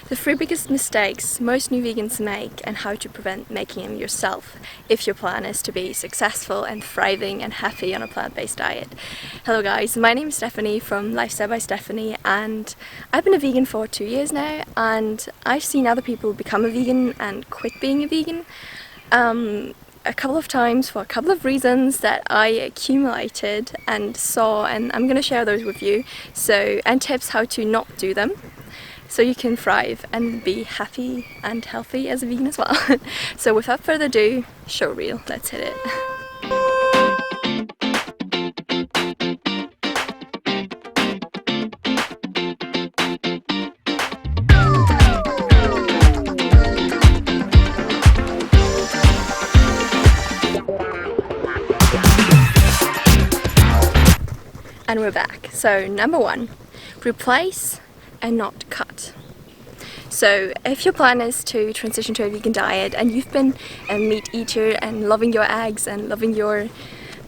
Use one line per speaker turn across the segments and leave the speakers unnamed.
The 3 biggest mistakes most new vegans make and how to prevent making them yourself if your plan is to be successful and thriving and happy on a plant-based diet. Hello guys, my name is Stephanie from Lifestyle by Stephanie, and I've been a vegan for 2 years now, and I've seen other people become a vegan and quit being a vegan a couple of times for a couple of reasons that I accumulated and saw, and I'm going to share those with you, and tips how to not do them so you can thrive and be happy and healthy as a vegan as well. So without further ado, show reel, let's hit it. And we're back. So number 1, replace and not cut. So if your plan is to transition to a vegan diet and you've been a meat eater and loving your eggs and loving your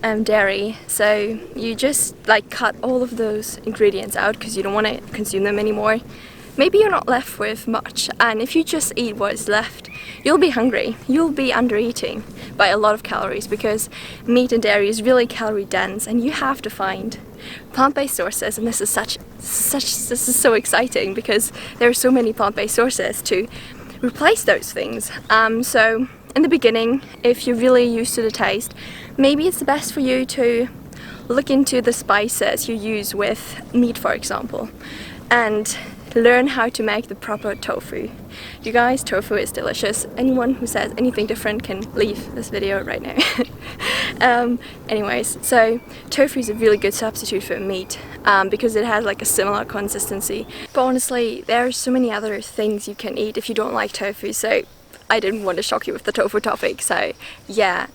dairy, so you just cut all of those ingredients out because you don't want to consume them anymore, maybe you're not left with much, and if you just eat what is left, you'll be hungry, you'll be under eating by a lot of calories because meat and dairy is really calorie dense, and you have to find plant-based sources, and this is so exciting because there are so many plant-based sources to replace those things. So in the beginning, if you're really used to the taste, maybe it's the best for you to look into the spices you use with meat, for example, and learn how to make the proper tofu. You guys, tofu is delicious. Anyone who says anything different can leave this video right now. Anyways, so tofu is a really good substitute for meat because it has a similar consistency. But honestly, there are so many other things you can eat if you don't like tofu, so I didn't want to shock you with the tofu topic. So yeah,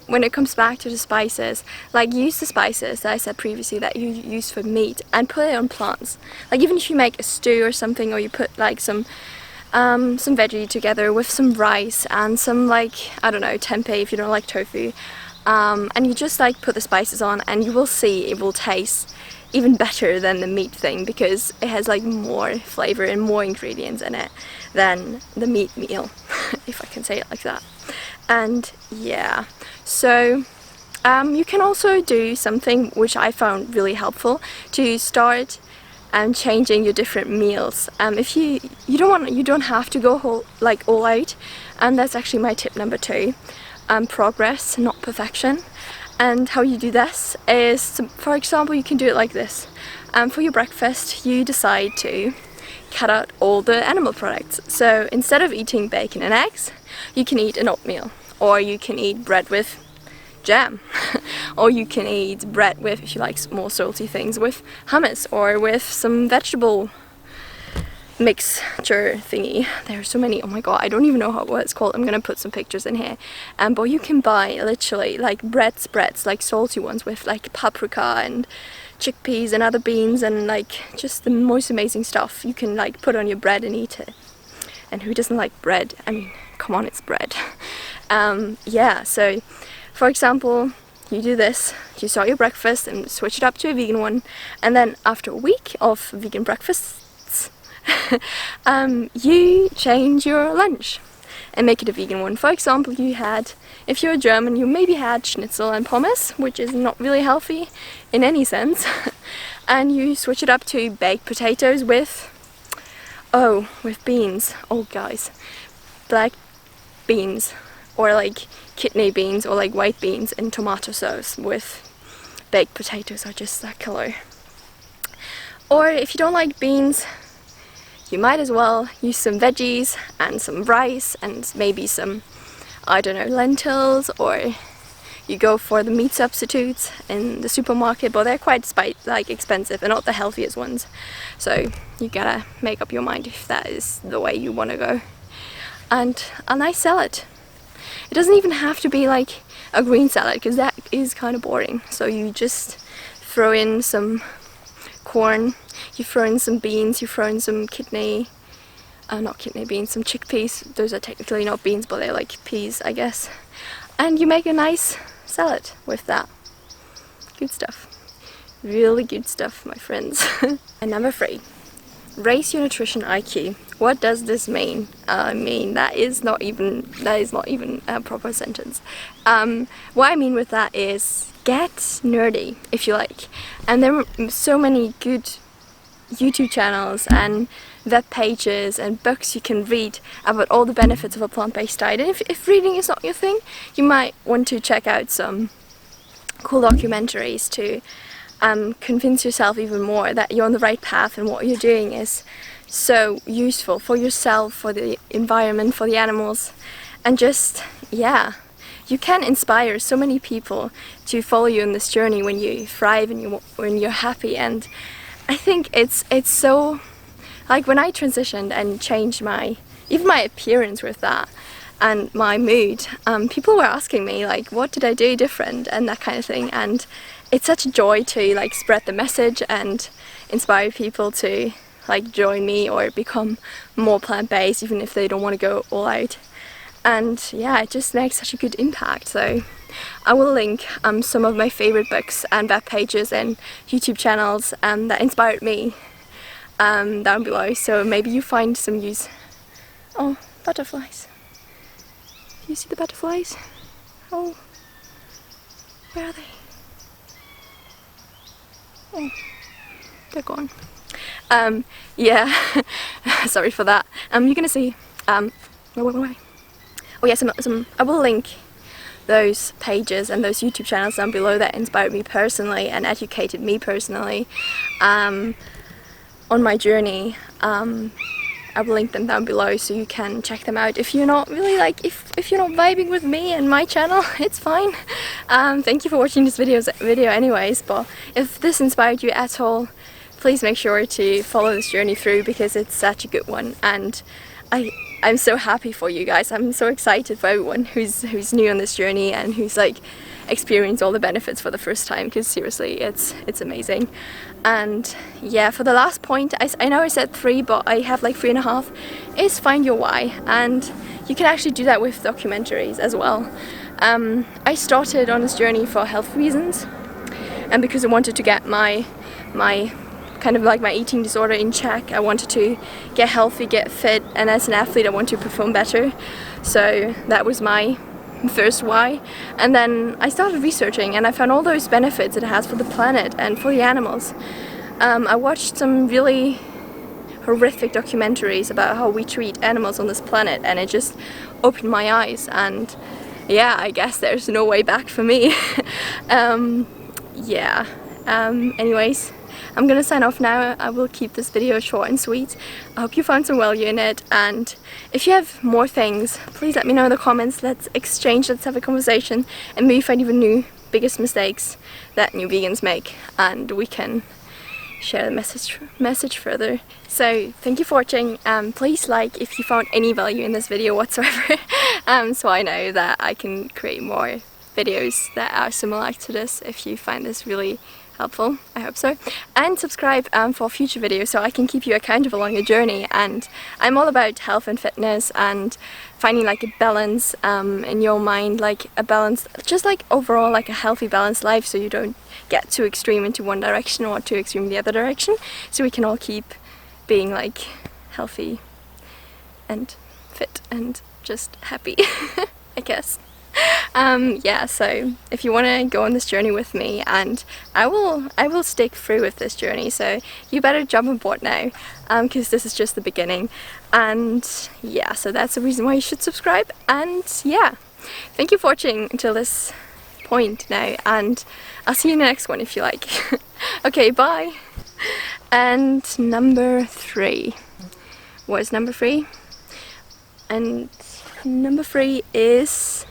when it comes back to the spices, use the spices that I said previously that you use for meat and put it on plants. Even if you make a stew or something, or you put some veggie together with some rice and some I don't know, tempeh if you don't like tofu, and you just put the spices on, and you will see it will taste even better than the meat thing because it has more flavor and more ingredients in it than the meat meal, if I can say it like that. And yeah, so you can also do something which I found really helpful to start changing your different meals. If you don't have to go whole, all out, and that's actually my tip number 2. Progress, not perfection. And how you do this is, for example, you can do it like this. For your breakfast, you decide to cut out all the animal products. So instead of eating bacon and eggs, you can eat an oatmeal, or you can eat bread with jam, or you can eat bread with, if you like more salty things, with hummus or with some vegetable mixture thingy. There are so many, oh my god, I don't even know what it's called. I'm gonna put some pictures in here. But you can buy literally bread spreads, salty ones with paprika and chickpeas and other beans and just the most amazing stuff. You can put on your bread and eat it. And who doesn't like bread? I mean, come on, it's bread. Yeah, so for example, you do this, you start your breakfast and switch it up to a vegan one, and then after a week of vegan breakfasts, you change your lunch and make it a vegan one. For example, if you're German, you maybe had schnitzel and pommes, which is not really healthy in any sense, and you switch it up to baked potatoes with beans. Oh guys, black beans, or kidney beans, or white beans and tomato sauce with baked potatoes are just that killer. Or if you don't like beans, you might as well use some veggies and some rice and maybe some, I don't know, lentils, or you go for the meat substitutes in the supermarket, but they're quite expensive and not the healthiest ones. So you gotta make up your mind if that is the way you want to go. And a nice salad. It doesn't even have to be a green salad because that is kind of boring. So you just throw in some corn, you throw in some beans, you throw in some some chickpeas. Those are technically not beans, but they're peas, I guess. And you make a nice salad with that. Good stuff. Really good stuff, my friends. And number 3, raise your nutrition IQ. What does this mean? I mean, that is not even a proper sentence. What I mean with that is get nerdy, if you like. And there are so many good YouTube channels and web pages and books you can read about all the benefits of a plant-based diet. And if reading is not your thing, you might want to check out some cool documentaries to convince yourself even more that you're on the right path and what you're doing is so useful for yourself, for the environment, for the animals, and just, yeah, you can inspire so many people to follow you on this journey when you thrive and when you're happy. And I think it's so, like when I transitioned and changed even my appearance with that and my mood, people were asking me like, what did I do different and that kind of thing. And it's such a joy to like spread the message and inspire people to like join me or become more plant-based even if they don't want to go all out. And yeah, it just makes such a good impact. So I will link some of my favorite books and web pages and YouTube channels that inspired me down below, so maybe you find some use. Oh, butterflies. Do you see the butterflies? Oh, where are they? Oh, they're gone. Yeah, sorry for that. You're gonna see, wait. Oh yeah, I will link those pages and those YouTube channels down below that inspired me personally and educated me personally on my journey. I will link them down below so you can check them out. If you're not really like, if you're not vibing with me and my channel, it's fine. Thank you for watching this video anyways, but if this inspired you at all, please make sure to follow this journey through because it's such a good one, and I'm so happy for you guys. I'm so excited for everyone who's new on this journey and who's like experienced all the benefits for the first time, because seriously it's amazing. And yeah, for the last point, I know I said 3 but I have like 3.5, is find your why, and you can actually do that with documentaries as well. I started on this journey for health reasons and because I wanted to get my kind of like my eating disorder in check. I wanted to get healthy, get fit, and as an athlete I want to perform better. So that was my first why. And then I started researching and I found all those benefits it has for the planet and for the animals. I watched some really horrific documentaries about how we treat animals on this planet, and it just opened my eyes, and yeah, I guess there's no way back for me. Yeah, anyways, I'm gonna sign off now. I will keep this video short and sweet. I hope you found some value in it, and if you have more things, please let me know in the comments. Let's exchange, let's have a conversation, and maybe find even new biggest mistakes that new vegans make, and we can share the message further. So thank you for watching. Please like if you found any value in this video whatsoever, so I know that I can create more videos that are similar to this if you find this really helpful. I hope so. And subscribe for future videos so I can keep you accountable on your journey. And I'm all about health and fitness and finding like a balance in your mind, like a balance, just like overall like a healthy balanced life, so you don't get too extreme into one direction or too extreme in the other direction, so we can all keep being like healthy and fit and just happy, I guess. Yeah, so if you want to go on this journey with me, and I will stick through with this journey, so you better jump on board now, because this is just the beginning. And yeah, so that's the reason why you should subscribe. And yeah, thank you for watching until this point now, and I'll see you in the next one if you like. Okay, bye. And number 3. What is number 3? And number 3 is...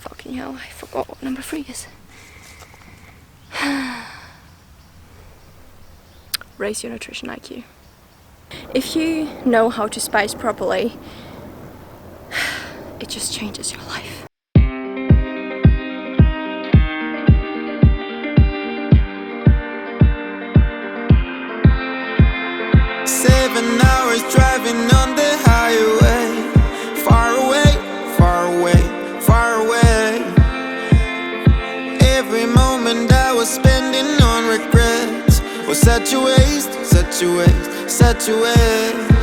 Fucking hell, I forgot what number 3 is. Raise your nutrition IQ. If you know how to spice properly, it just changes your life.
Seven hours driving on the highway, far away, far away, far away. Every moment I was spending on regrets was such a waste, such a waste. set you away.